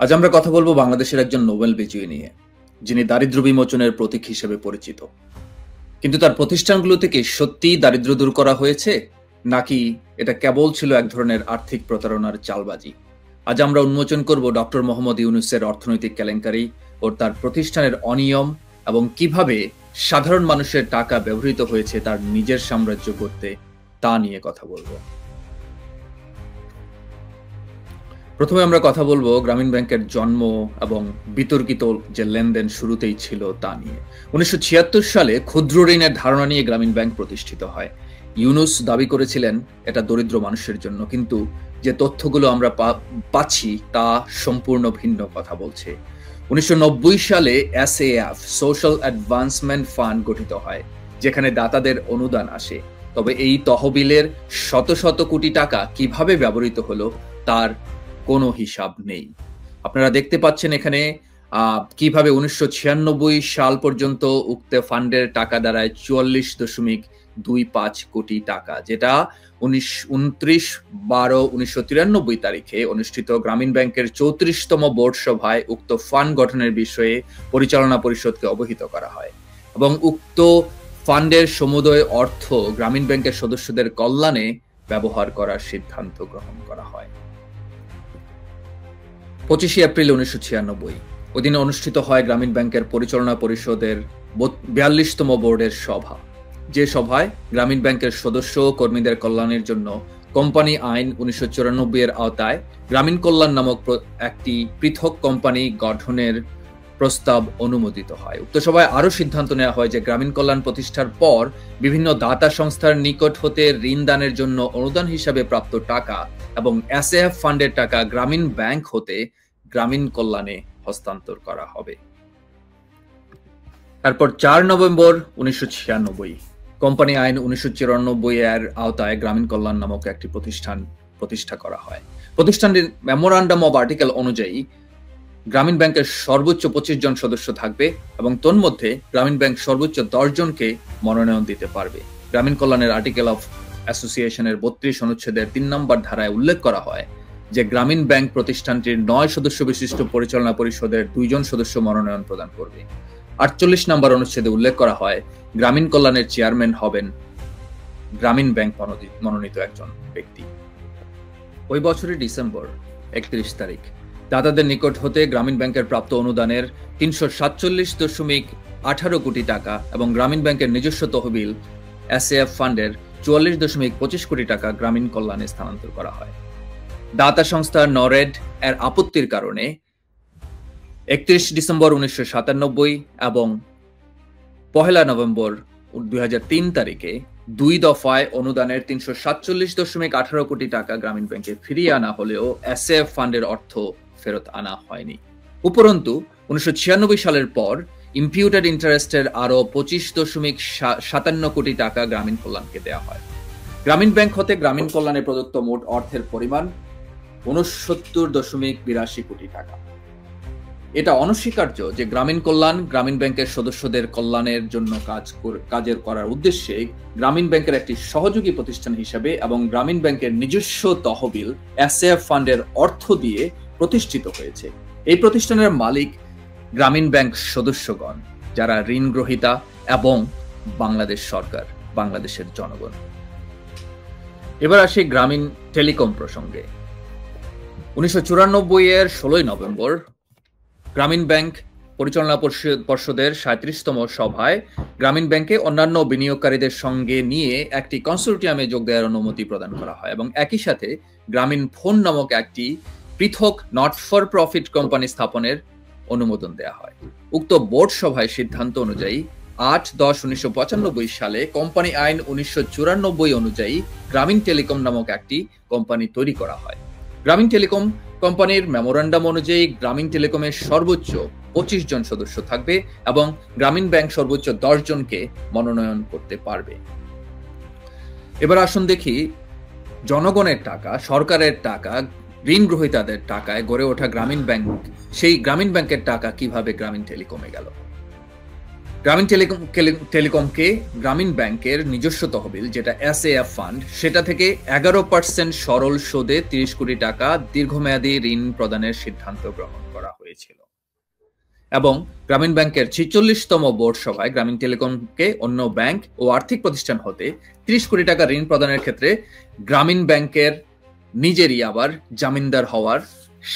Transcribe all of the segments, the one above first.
আজ আমরা কথা বলবো বাংলাদেশের একজন নোবেল বিজয়ী নিয়ে, যিনি দারিদ্র বিমোচনের প্রতীক হিসেবে পরিচিত। কিন্তু তার প্রতিষ্ঠানগুলো থেকে সত্যিই দারিদ্র দূর করা হয়েছে, নাকি এটা কেবল ছিল এক ধরনের আর্থিক প্রতারণার চালবাজি? আজ আমরা উন্মোচন করব ডক্টর মোহাম্মদ ইউনূসের অর্থনৈতিক কেলেঙ্কারি ও তার প্রতিষ্ঠানের অনিয়ম, এবং কিভাবে সাধারণ মানুষের টাকা ব্যবহৃত হয়েছে তার নিজের সাম্রাজ্য করতে, তা নিয়ে কথা বলবো। প্রথমে আমরা কথা বলবো গ্রামীণ ব্যাংকের জন্ম এবং বিতর্কিত যে লেনদেন শুরুতেই ছিল তা নিয়ে। 1976 সালে ক্ষুদ্র ঋণের ধারণা নিয়ে গ্রামীণ ব্যাংক প্রতিষ্ঠিত হয়। ইউনূস দাবি করেছিলেন এটা দরিদ্র মানুষের জন্য, কিন্তু যে তথ্যগুলো আমরা পাচ্ছি তা সম্পূর্ণ ভিন্ন কথা বলছে। 1990 সালে SAF সোশ্যাল অ্যাডভান্সমেন্ট ফান্ড গঠিত হয়, যেখানে দাতাদের অনুদান আসে। তবে এই তহবিলের শত শত কোটি টাকা কিভাবে ব্যবহৃত হলো তার কোনো হিসাব নেই। আপনারা দেখতে পাচ্ছেন এখানে কিভাবে 1996 সাল পর্যন্ত উক্ত ফান্ডের টাকা দাঁড়ায় 44.25 কোটি টাকা, যেটা 29/12/1993 তারিখে অনুষ্ঠিত গ্রামীণ ব্যাংকের 34তম বোর্ড সভায় উক্ত ফান্ড গঠনের বিষয়ে পরিচালনা পরিষদকে অবহিত করা হয়, এবং উক্ত ফান্ডের সমুদয় অর্থ গ্রামীণ ব্যাংকের সদস্যদের কল্যাণে ব্যবহার করার সিদ্ধান্ত গ্রহণ করা হয়। 25 এপ্রিল 1996 ওই দিনে অনুষ্ঠিত হয় গ্রামীণ ব্যাংকের পরিচালনা পরিষদের 42তম বোর্ডের সভা, যে সভায় গ্রামীণ ব্যাংকের সদস্য ও কর্মীদের কল্যাণের জন্য কোম্পানি আইন 1994 এর আওতায় গ্রামীণ কল্যাণ নামক একটি পৃথক কোম্পানি গঠনের প্রস্তাব অনুমোদিত হয়। উক্ত সভায় আরো সিদ্ধান্ত নেওয়া হয় যে গ্রামীণ কল্যাণ প্রতিষ্ঠার পর বিভিন্ন দাতা সংস্থার নিকট হতে ঋণ দানের জন্য অনুদান হিসাবে প্রাপ্ত টাকা এবং SAF ফান্ডের টাকা গ্রামীণ ব্যাংক হতে গ্রামীণ কল্যাণে হস্তান্তর করা হবে। তারপর 4 নভেম্বর 1996 কোম্পানি আইন 1994 এর আওতায় গ্রামীণ কল্যাণ নামক একটি প্রতিষ্ঠা করা হয়। প্রতিষ্ঠানটির মেমোরান্ডাম অব আর্টিকেল অনুযায়ী গ্রামীণ ব্যাংকের সর্বোচ্চ 25 জন সদস্য থাকবে, এবং তন্মধ্যে গ্রামীণ ব্যাংক সর্বোচ্চ 10 জনকে মনোনয়ন দিতে পারবে। গ্রামীণ কল্যাণের আর্টিকেল অফ অ্যাসোসিয়েশনের 32 অনুচ্ছেদের 3 নম্বর ধারায় উল্লেখ করা হয় যে গ্রামীণ ব্যাংক প্রতিষ্ঠানটির 9 সদস্য বিশিষ্ট পরিচালনা পরিষদের 2 জন সদস্য মনোনয়ন প্রদান করবে। 48 নম্বর অনুচ্ছেদে উল্লেখ করা হয় গ্রামীণ কল্যাণের চেয়ারম্যান হবেন গ্রামীণ ব্যাংক মনোনীত একজন ব্যক্তি। ওই বছরের ডিসেম্বর 31 তারিখ দাতাদের নিকট হতে গ্রামীণ ব্যাংকের প্রাপ্ত অনুদানের 347.18 কোটি টাকা এবং গ্রামীণ ব্যাংকের নিজস্ব তহবিল SAF ফান্ডের 44.25 কোটি টাকা গ্রামীণ কল্যাণে স্থানান্তর করা হয়। দাতা সংস্থা নরেড এর আপত্তির কারণে 31 ডিসেম্বর 1997 এবং 1 নভেম্বর 2003 তারিখে 2 দফায় অনুদানের 347.18 কোটি টাকা গ্রামীণ ব্যাংকে ফিরিয়ে আনা হলেও SAF ফান্ডের অর্থ ফেরত আনা হয়নি। উপরন্তু 1996 সালের পর ইম্পিউটেড ইন্টারেস্টের আরো 25.57 কোটি টাকা গ্রামীণ কল্যাণকে দেওয়া হয়। গ্রামীণ ব্যাংক হতে গ্রামীণ কল্যাণে প্রদত্ত মোট অর্থের পরিমাণ 69.82 কোটি টাকা। এটা অনস্বীকার্য যে গ্রামীণ কল্যাণ গ্রামীণ ব্যাংকের সদস্যদের কল্যাণের জন্য কাজের করার উদ্দেশ্যে গ্রামীণ ব্যাংকের একটি সহযোগী প্রতিষ্ঠান হিসেবে এবং গ্রামীণ ব্যাংকের নিজস্ব তহবিল SAF ফান্ডের অর্থ দিয়ে প্রতিষ্ঠিত হয়েছে। এই প্রতিষ্ঠানের মালিক গ্রামীণ ব্যাংক সদস্যগণ, যারা ঋণ গ্রহীতা, এবং বাংলাদেশ সরকার, বাংলাদেশের জনগণ। এবার আসি গ্রামীণ টেলিকম প্রসঙ্গে। 1994 এর 16 নভেম্বর গ্রামীণ ব্যাংক পরিচালনা পর্ষদের 37তম সভায় গ্রামীণ ব্যাংকে অন্যান্য বিনিয়োগকারীদের সঙ্গে নিয়ে একটি কনসোর্টিয়ামে যোগ দেওয়ার অনুমতি প্রদান করা হয়, এবং একই সাথে গ্রামীণ ফোন নামক একটি পৃথক নট ফর প্রফিট কোম্পানি স্থাপনের অনুমোদন দেওয়া হয়। উক্ত বোর্ড সভায় সিদ্ধান্ত অনুযায়ী 8/10/1995 সালে কোম্পানি আইন 1994 অনুযায়ী গ্রামীণ টেলিকম নামক একটি কোম্পানি তৈরি করা হয়। গ্রামীণ টেলিকম কোম্পানির মেমোরান্ডাম অনুযায়ী গ্রামীণ টেলিকমের সর্বোচ্চ 25 জন সদস্য থাকবে, এবং গ্রামীণ ব্যাংক সর্বোচ্চ 10 জনকে মনোনয়ন করতে পারবে। এবার আসুন দেখি জনগণের টাকা, সরকারের টাকা, ঋণ গ্রহীতাদের টাকায় গড়ে ওঠা গ্রামীণ ব্যাংক, সেই গ্রামীণ ব্যাংকের টাকা কিভাবে গ্রামীণ টেলিকমে গেল। গ্রামীণ টেলিকমকে গ্রামীণ ব্যাংকের নিজস্ব তহবিল যেটা এসএএফ ফান্ড সেটা থেকে 11% সরল সুদে 30 কোটি টাকা দীর্ঘমেয়াদী ঋণ প্রদানের সিদ্ধান্ত গ্রহণ করা হয়েছিল এবং গ্রামীণ ব্যাংকের 46তম বোর্ড সভায় গ্রামীণ টেলিকমকে অন্য ব্যাংক ও আর্থিক প্রতিষ্ঠান হতে 30 কোটি টাকা ঋণ প্রদানের ক্ষেত্রে গ্রামীণ ব্যাংকের নিজেরই আবার জামিনদার হওয়ার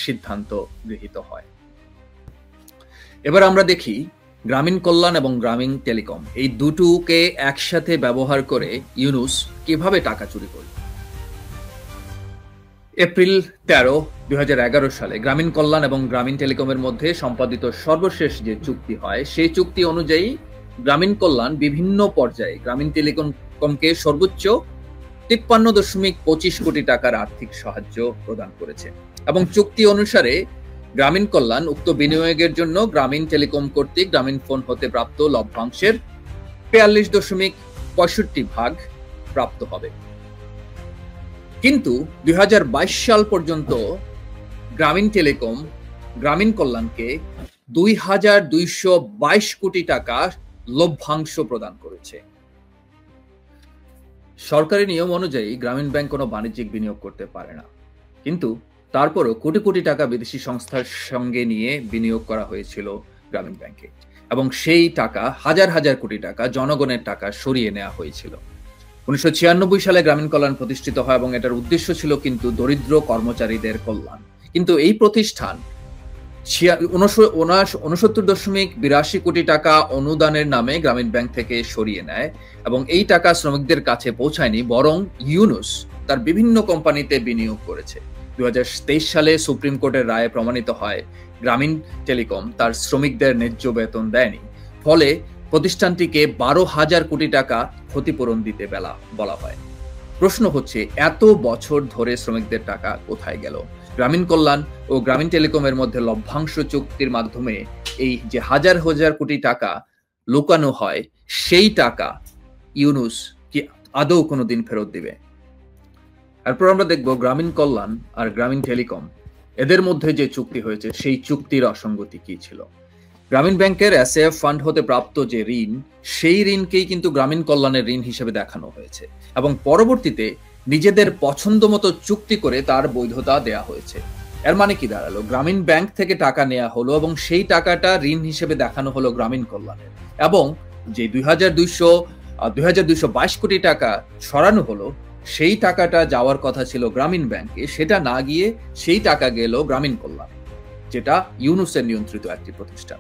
সিদ্ধান্ত গৃহীত হয়। এবার আমরা দেখি গ্রামীণ কল্যাণ এবং গ্রামীণ টেলিকম এই দুটোকে একসাথে ব্যবহার করে ইউনুস কিভাবে টাকা চুরি করল। এপ্রিল 13, 2011 সালে গ্রামীণ কল্যাণ এবং গ্রামীণ টেলিকমের মধ্যে সম্পাদিত সর্বশেষ যে চুক্তি হয় সেই চুক্তি অনুযায়ী গ্রামীণ কল্যাণ বিভিন্ন পর্যায়ে গ্রামীণ টেলিকমকে সর্বোচ্চ 53.25 কোটি টাকার আর্থিক সাহায্য প্রদান করেছে এবং চুক্তি অনুসারে গ্রামীণ কল্যাণ উক্ত বিনিয়োগের জন্য গ্রামীণ টেলিকম কর্তৃক গ্রামীণ ফোন হতে প্রাপ্ত লভ্যাংশের 42.65% প্রাপ্ত হবে। কিন্তু 2022 সাল পর্যন্ত গ্রামীণ টেলিকম গ্রামীণ কল্যাণকে 2222 কোটি টাকা লভ্যাংশ প্রদান করেছে। সরকারি নিয়ম অনুযায়ী গ্রামীণ ব্যাংক কোনো বাণিজ্যিক বিনিয়োগ করতে পারে না, কিন্তু তারপরও কোটি কোটি টাকা বিদেশি সংস্থার সঙ্গে নিয়ে বিনিয়োগ করা হয়েছিল গ্রামীণ ব্যাংকে এবং সেই টাকা হাজার হাজার কোটি টাকা জনগণের টাকা সরিয়ে নেওয়া হয়েছিল। 1996 সালে গ্রামীণ কল্যাণ প্রতিষ্ঠিত হয় এবং এটার উদ্দেশ্য ছিল কিন্তু দরিদ্র কর্মচারীদের কল্যাণ। কিন্তু এই প্রতিষ্ঠান 69.82 কোটি টাকা অনুদানের নামে গ্রামীণ ব্যাংক থেকে সরিয়ে নেয় এবং এই টাকা শ্রমিকদের কাছে পৌঁছায়নি, বরং ইউনুস তার বিভিন্ন কোম্পানিতে বিনিয়োগ করেছে। 2023 সালে সুপ্রিম কোর্টের রায়ে প্রমাণিত হয় গ্রামীণ টেলিকম তার শ্রমিকদের ন্যায্য বেতন দেয়নি, ফলে প্রতিষ্ঠানটিকে 12,000 কোটি টাকা ক্ষতিপূরণ দিতে বলা হয়। প্রশ্ন হচ্ছে, এত বছর ধরে শ্রমিকদের টাকা কোথায় গেল? গ্রামীণ কল্যাণ ও গ্রামীণ টেলিকমের মধ্যে লভ্যাংশ চুক্তির মাধ্যমে এই যে হাজার হাজার কোটি টাকা লুকানো হয়, সেই টাকা ইউনুস কি আদৌ কোনোদিন ফেরত দিবে? এরপর আমরা দেখব গ্রামীণ কল্যাণ আর গ্রামীণ টেলিকম এদের মধ্যে যে চুক্তি হয়েছে সেই চুক্তির অসঙ্গতি কি ছিল। গ্রামীণ ব্যাংকের এসএএফ ফান্ড হতে প্রাপ্ত যে ঋণ, সেই ঋণকেই কিন্তু গ্রামীণ কল্যাণের ঋণ হিসেবে দেখানো হয়েছে এবং পরবর্তীতে নিজেদের পছন্দ মতো চুক্তি করে তার বৈধতা দেয়া হয়েছে। এর মানে কি দাঁড়ালো? গ্রামীণ ব্যাংক থেকে টাকা নেওয়া হলো এবং সেই টাকাটা ঋণ হিসেবে দেখানো হলো গ্রামীণ কল্যাণের, এবং যে 2222 কোটি টাকা সরানো হলো সেই টাকাটা যাওয়ার কথা ছিল গ্রামীণ ব্যাংকে, সেটা না গিয়ে সেই টাকা গেল গ্রামীণ কল্যাণ, যেটা ইউনুসের নিয়ন্ত্রিত একটি প্রতিষ্ঠান।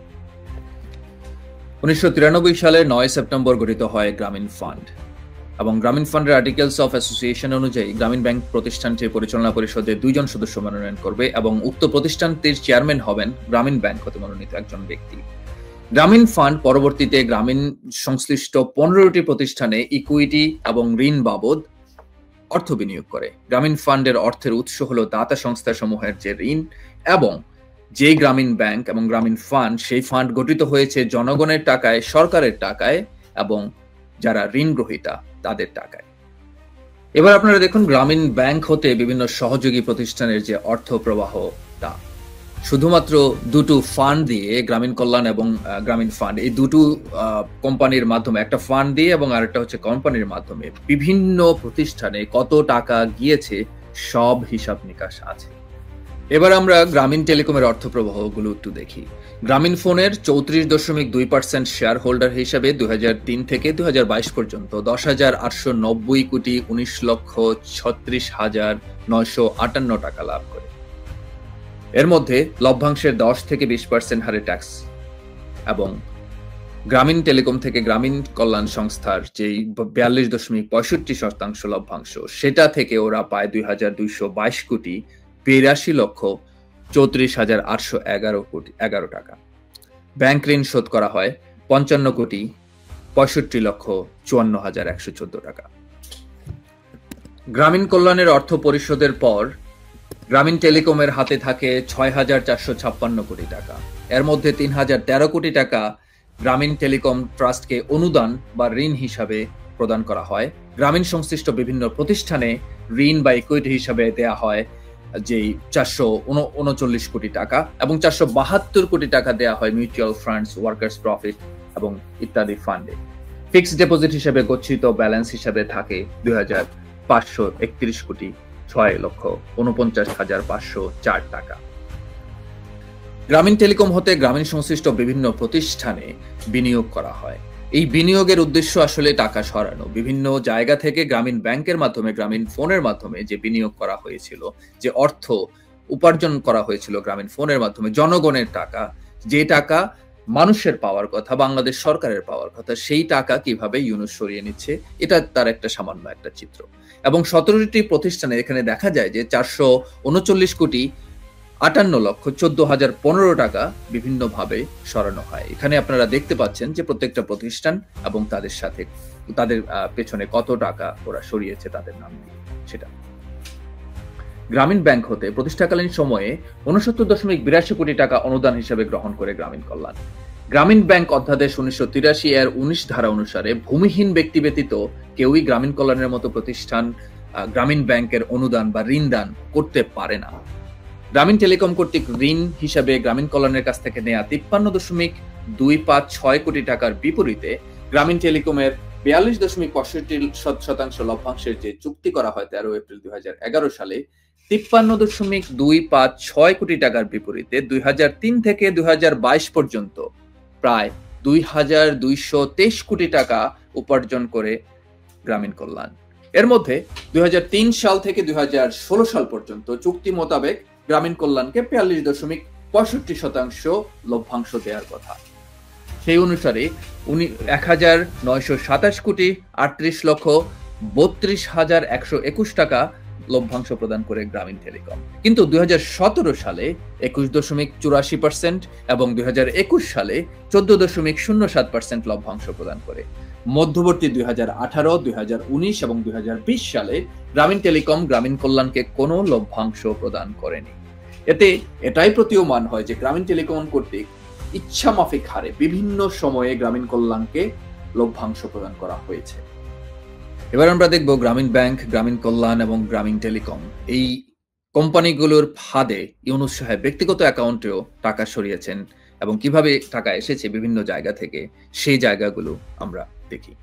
1993 সালের 9 সেপ্টেম্বর গঠিত হয় গ্রামীণ ফান্ড এবং গ্রামীণ ফান্ডের আর্টিকেলস অফ অ্যাসোসিয়েশন অনুযায়ী গ্রামীণ ব্যাংক প্রতিষ্ঠানটির পরিচালনা পরিষদে 2 জন সদস্য মনোনয়ন করবে এবং উক্ত প্রতিষ্ঠানটির চেয়ারম্যান হবেন গ্রামীণ ব্যাংক হতে মনোনীত একজন ব্যক্তি। গ্রামীণ ফান্ড পরবর্তীতে গ্রামীণ সংশ্লিষ্ট 15টি প্রতিষ্ঠানে ইকুইটি এবং ঋণ বাবদ অর্থ বিনিয়োগ করে। গ্রামীণ ফান্ডের অর্থের উৎস হলো দাতা সংস্থা সমূহের যে ঋণ, এবং যে গ্রামীণ ব্যাংক এবং গ্রামীণ ফান্ড, সেই ফান্ড গঠিত হয়েছে জনগণের টাকায়, সরকারের টাকায় এবং যারা ঋণ গ্রহীতা তাদের টাকায়। এবার আপনারা দেখুন গ্রামীণ ব্যাংক হতে বিভিন্ন সহযোগী প্রতিষ্ঠানের যে অর্থ প্রবাহটা, শুধুমাত্র দুটো ফান্ড দিয়ে, গ্রামীণ কল্যাণ এবং গ্রামীণ ফান্ড, এই দুটো কোম্পানির মাধ্যমে, একটা ফান্ড দিয়ে এবং আরেকটা হচ্ছে কোম্পানির মাধ্যমে বিভিন্ন প্রতিষ্ঠানে কত টাকা গিয়েছে সব হিসাব নিকাশ আছে। এবার আমরা গ্রামীণ টেলিকমের অর্থ প্রবাহগুলো একটু দেখি। গ্রামীণ ফোনের 34.2% শেয়ার হোল্ডার হিসাবে 2003 থেকে 2022 পর্যন্ত 10,890 কোটি 19,36,958 টাকা লাভ করে। এর মধ্যে লভ্যাংশের 10 থেকে 20% হারে ট্যাক্স এবং গ্রামীণ টেলিকম থেকে গ্রামীণ কল্যাণ সংস্থার যেই 42.65% লভ্যাংশ, সেটা থেকে ওরা পায় 2,222 কোটি 82,34,811 টাকা। ব্যাংক ঋণ শোধ করা হয় 55,65,54,114 টাকা। গ্রামীণ কল্যাণের অর্থ পরিশোধের পর গ্রামীণ টেলিকমের হাতে থাকে 6,456 কোটি টাকা। এর মধ্যে 3,013 কোটি টাকা গ্রামীণ টেলিকম ট্রাস্টকে অনুদান বা ঋণ হিসাবে প্রদান করা হয়। গ্রামীণ সংশ্লিষ্ট বিভিন্ন প্রতিষ্ঠানে ঋণ বা ইকুইটি হিসাবে দেয়া হয় যেই 439 কোটি টাকা এবং 472 কোটি টাকা দেয়া হয় মিউচুয়াল ফান্ডস, ওয়ার্কার্স প্রফিট এবং ইত্যাদি ফান্ডে। ফিক্সড ডিপোজিট হিসেবে গচ্ছিত ব্যালেন্স হিসেবে থাকে 2,531,6,49,504 টাকা। গ্রামীণ টেলিকম হতে গ্রামীণ সংশ্লিষ্ট বিভিন্ন প্রতিষ্ঠানে বিনিয়োগ করা হয়। এই বিনিয়োগের উদ্দেশ্য আসলে টাকা সরানো। বিভিন্ন জায়গা থেকে গ্রামীণ ব্যাংকের মাধ্যমে, গ্রামীণ ফোনের মাধ্যমে যে বিনিয়োগ করা হয়েছিল, যে অর্থ উপার্জন করা হয়েছিল গ্রামীণ ফোনের মাধ্যমে, জনগণের টাকা, যে টাকা মানুষের পাওয়ার কথা, বাংলাদেশ সরকারের পাওয়ার কথা, সেই টাকা কিভাবে ইউনূস সরিয়ে নিচ্ছে, এটা তার একটা সামান্য একটা চিত্র। এবং 17টি প্রতিষ্ঠানে এখানে দেখা যায় যে 439,58,14,015 টাকা বিভিন্নভাবে সরানো হয়। এখানে আপনারা দেখতে পাচ্ছেন যে প্রত্যেকটা প্রতিষ্ঠান এবং তাদের সাথে তাদের পেছনে কত টাকা ওরা সরিয়েছে তাদের নাম দিয়ে সেটা। গ্রামীণ ব্যাংক হতে প্রতিষ্ঠাকালীন সময়ে 69.82 কোটি টাকা অনুদান হিসেবে গ্রহণ করে গ্রামীণ কল্যাণ। গ্রামীণ ব্যাংক অধ্যাদেশ 1983 এর 19 ধারা অনুসারে ভূমিহীন ব্যক্তি ব্যতীত কেউই গ্রামীণ কল্যাণের মতো প্রতিষ্ঠান গ্রামীণ ব্যাংকের অনুদান বা ঋণ দান করতে পারে না। গ্রামীণ টেলিকম কর্তৃক ঋণ হিসাবে গ্রামীণ কল্যাণের কাছ থেকে নেওয়া 53.256 কোটি টাকার বিপরীতে গ্রামীণ টেলিকমের 42.65% লভ্যাংশের যে চুক্তি করা হয় 13 এপ্রিল 2011 সালে 53.256 কোটি টাকার বিপরীতে 2003 থেকে 2022 পর্যন্ত প্রায় 2,223 কোটি টাকা উপার্জন করে গ্রামীণ কল্যাণ। এর মধ্যে 2003 সাল থেকে 2016 সাল পর্যন্ত চুক্তি মোতাবেক গ্রামীণ কল্যাণকে 42.65% লভ্যাংশ দেওয়ার কথা। সেই অনুসারে 1,927 কোটি 38,32,121 টাকা লভ্যাংশ প্রদান করে গ্রামীণ টেলিকম। কিন্তু 2017 সালে 21.84% এবং 2021 সালে 14.07% লভ্যাংশ প্রদান করে। মধ্যবর্তী 2018, 2019 এবং 2020 সালে গ্রামীণ টেলিকম গ্রামীণ কল্যাণকে কোনো লভ্যাংশ প্রদান করেনি। এতে এটাই প্রতীয়মান হয় যে গ্রামীণ টেলিকম কর্তৃক ইচ্ছা মাফিক হারে বিভিন্ন সময়ে গ্রামীণ কল্যাণকে লভ্যাংশ প্রদান করা হয়েছে। এবার আমরা দেখব গ্রামীণ ব্যাংক, গ্রামীণ কল্যাণ এবং গ্রামীণ টেলিকম এই কোম্পানিগুলোর ফাঁদে ইউনূস সাহেব ব্যক্তিগত অ্যাকাউন্টেও টাকা সরিয়েছেন এবং কিভাবে টাকা এসেছে বিভিন্ন জায়গা থেকে, সেই জায়গাগুলো আমরা দেখি।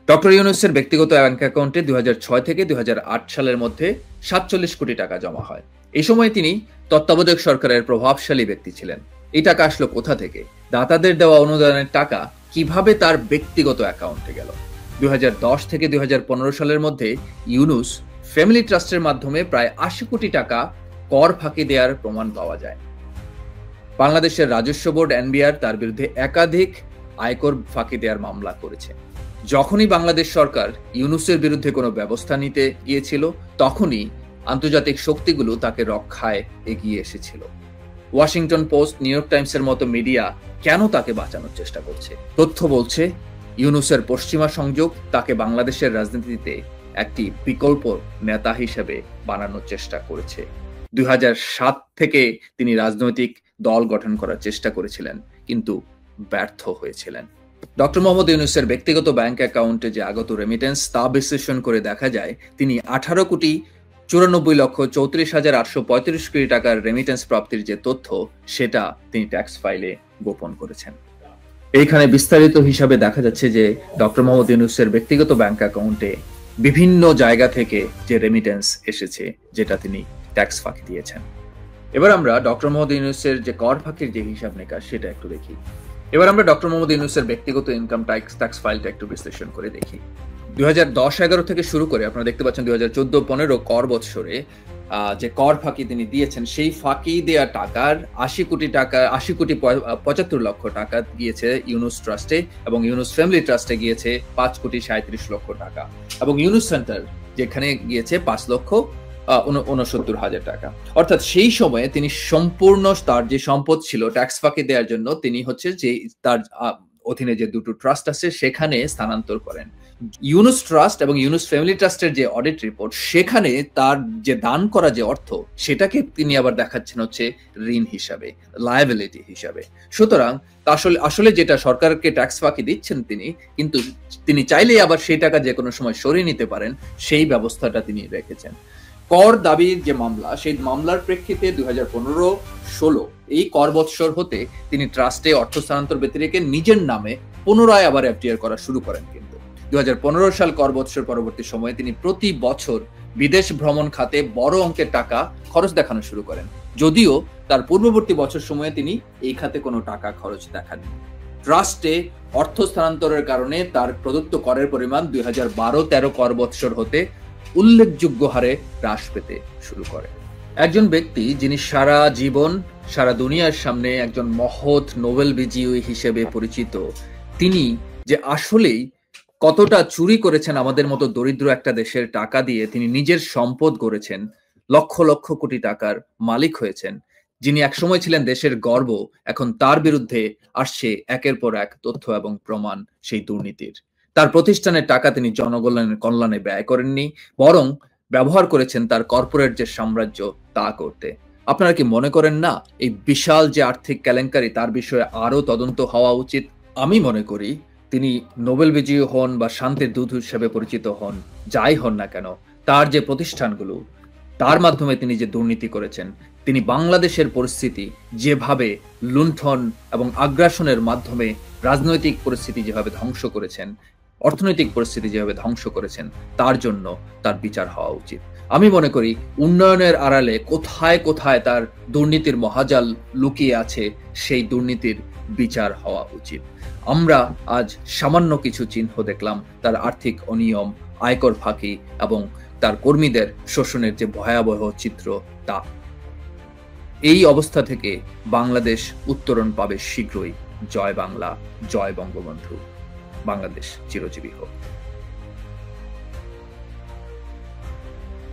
ডক্টর ইউনূসের ব্যক্তিগত ব্যাংক অ্যাকাউন্টে 2006 থেকে 2008 সালের মধ্যে 47 কোটি টাকা জমা হয়। এই সময় তিনি তত্ত্বাবধায়ক সরকারের প্রভাবশালী ব্যক্তি ছিলেন। এই টাকা আসলো কোথা থেকে? দাতাদের দেওয়া অনুদানের টাকা কিভাবে তার ব্যক্তিগত অ্যাকাউন্টে গেল? 2010 থেকে 2015 সালের মধ্যে ইউনূস ফ্যামিলি ট্রাস্টের মাধ্যমে প্রায় 80 কোটি টাকা কর ফাঁকি দেওয়ার প্রমাণ পাওয়া যায়। বাংলাদেশের রাজস্ব বোর্ড NBR তার বিরুদ্ধে একাধিক আয়কর ফাঁকি দেওয়ার মামলা করেছে। যখনই বাংলাদেশ সরকার ইউনূসের বিরুদ্ধে কোনো ব্যবস্থা নিতে গিয়েছিল, তখনই আন্তর্জাতিক শক্তিগুলো তাকে রক্ষায় এগিয়ে এসেছিল। ওয়াশিংটন পোস্ট, নিউ ইয়র্ক টাইমসের মতো মিডিয়া কেন তাকে বাঁচানোর চেষ্টা করছে? তথ্য বলছে ইউনূসের পশ্চিমা সংযোগ তাকে বাংলাদেশের রাজনীতিতে একটি বিকল্প নেতা হিসেবে বানানোর চেষ্টা করেছে। 2007 থেকে তিনি রাজনৈতিক দল গঠন করার চেষ্টা করেছিলেন, কিন্তু ব্যর্থ হয়েছিলেন। ডক্টর মোহাম্মদ ইউনূসের ব্যক্তিগত ব্যাংক অ্যাকাউন্টে যে আগত রেমিটেন্স তা বিশ্লেষণ করে দেখা যায় তিনি 18,94,34,835 কোটি টাকার রেমিটেন্স প্রাপ্তির যে তথ্য, সেটা তিনি ট্যাক্স ফাইলে গোপন করেছেন। এইখানে বিস্তারিত হিসাবে দেখা যাচ্ছে যে ডক্টর মোহাম্মদ ইউনূসের ব্যক্তিগত ব্যাংক অ্যাকাউন্টে বিভিন্ন জায়গা থেকে যে রেমিটেন্স এসেছে, যেটা তিনি ট্যাক্স ফাঁকি দিয়েছেন। এবার আমরা ডক্টর মোহাম্মদ ইউনূসের যে কর ফাঁকির যে হিসাব নিকাশ সেটা একটু দেখি। এবার আমরা ডক্টর মোহাম্মদ ইউনূসের ব্যক্তিগত ইনকাম ট্যাক্স ফাইলটা একটু বিশ্লেষণ করে দেখি। 2010-11 থেকে শুরু করে আপনারা দেখতে পাচ্ছেন 2014-15 কর বৎসরে যে কর ফাঁকি তিনি দিয়েছেন, সেই ফাঁকি দেওয়া টাকার 80,75,00,000 টাকা গিয়েছে ইউনূস ট্রাস্টে এবং ইউনূস ফ্যামিলি ট্রাস্টে গিয়েছে 5,37,00,000 টাকা এবং ইউনূস সেন্টার যেখানে গিয়েছে 5,69,000 টাকা। অর্থাৎ সেই সময়ে তিনি সম্পূর্ণ তার যে সম্পদ ছিল ট্যাক্স ফাঁকি দেওয়ার জন্য তিনি হচ্ছে যে তার অধীনে যে দুটো ট্রাস্ট আছে সেখানে স্থানান্তর করেন। ইউনূস ট্রাস্ট এবং ইউনূস ফ্যামিলি ট্রাস্টের যে অডিট রিপোর্ট, সেখানে তার যে দান করা যে অর্থ, সেটাকে তিনি আবার দেখাচ্ছেন হচ্ছে ঋণ হিসাবে, লায়াবিলিটি হিসাবে। সুতরাং আসলে যেটা সরকারকে ট্যাক্স ফাঁকি দিচ্ছেন তিনি, কিন্তু তিনি চাইলেই আবার সেই টাকা যে কোনো সময় সরিয়ে নিতে পারেন, সেই ব্যবস্থাটা তিনি রেখেছেন। কর দাবির যে মামলা, সেই মামলার প্রেক্ষিতে 2015-16 এই কর বৎসর হতে তিনি ট্রাস্টে অর্থ স্থানান্তর ব্যতিরেকে নিজের নামে পুনরায় আবার এফডিআর করা শুরু করেন। কিন্তু 2015 সাল কর বৎসর পরবর্তী সময়ে তিনি প্রতি বছর বিদেশ ভ্রমণ খাতে বড় অঙ্কের টাকা খরচ দেখানো শুরু করেন, যদিও তার পূর্ববর্তী বছর সময়ে তিনি এই খাতে কোনো টাকা খরচ দেখাননি। ট্রাস্টে অর্থ স্থানান্তরের কারণে তার প্রদত্ত করের পরিমাণ 2012-13 কর বৎসর হতে উল্লেখযোগ্য হারে হ্রাস পেতে শুরু করে। একজন ব্যক্তি যিনি সারা জীবন সারা দুনিয়ার সামনে একজন মহৎ নোবেল বিজয়ী হিসেবে পরিচিত, তিনি যে আসলেই কতটা চুরি করেছেন আমাদের মতো দরিদ্র একটা দেশের টাকা দিয়ে, তিনি নিজের সম্পদ গড়েছেন, লক্ষ লক্ষ কোটি টাকার মালিক হয়েছেন, যিনি একসময় ছিলেন দেশের গর্ব, এখন তার বিরুদ্ধে আসছে একের পর এক তথ্য এবং প্রমাণ সেই দুর্নীতির। তার প্রতিষ্ঠানের টাকা তিনি জনগণের কল্যাণে ব্যয় করেননি, বরং ব্যবহার করেছেন তার কর্পোরেট যে সাম্রাজ্য তা করতে। আপনারা কি মনে করেন না এই বিশাল যে আর্থিক কেলেঙ্কারি, তার বিষয়ে আরো তদন্ত হওয়া উচিত? আমি মনে করি তিনি নোবেল বিজয়ী হন বা শান্তির দূত হিসেবে পরিচিত হন, যাই হন না কেন, তার যে প্রতিষ্ঠানগুলো, তার মাধ্যমে তিনি যে দুর্নীতি করেছেন, তিনি বাংলাদেশের পরিস্থিতি যেভাবে লুণ্ঠন এবং আগ্রাসনের মাধ্যমে রাজনৈতিক পরিস্থিতি যেভাবে ধ্বংস করেছেন, অর্থনৈতিক পরিস্থিতি যেভাবে ধ্বংস করেছেন, তার জন্য তার বিচার হওয়া উচিত। আমি মনে করি উন্নয়নের আড়ালে কোথায় কোথায় তার দুর্নীতির মহাজাল লুকিয়ে আছে, সেই দুর্নীতির বিচার হওয়া উচিত। আমরা আজ সামান্য কিছু চিহ্ন দেখলাম তার আর্থিক অনিয়ম, আয়কর ফাঁকি এবং তার কর্মীদের শোষণের যে ভয়াবহ চিত্র, তা। এই অবস্থা থেকে বাংলাদেশ উত্তরণ পাবে শীঘ্রই। জয় বাংলা, জয় বঙ্গবন্ধু। বাংলাদেশ চিরজীবী হোক।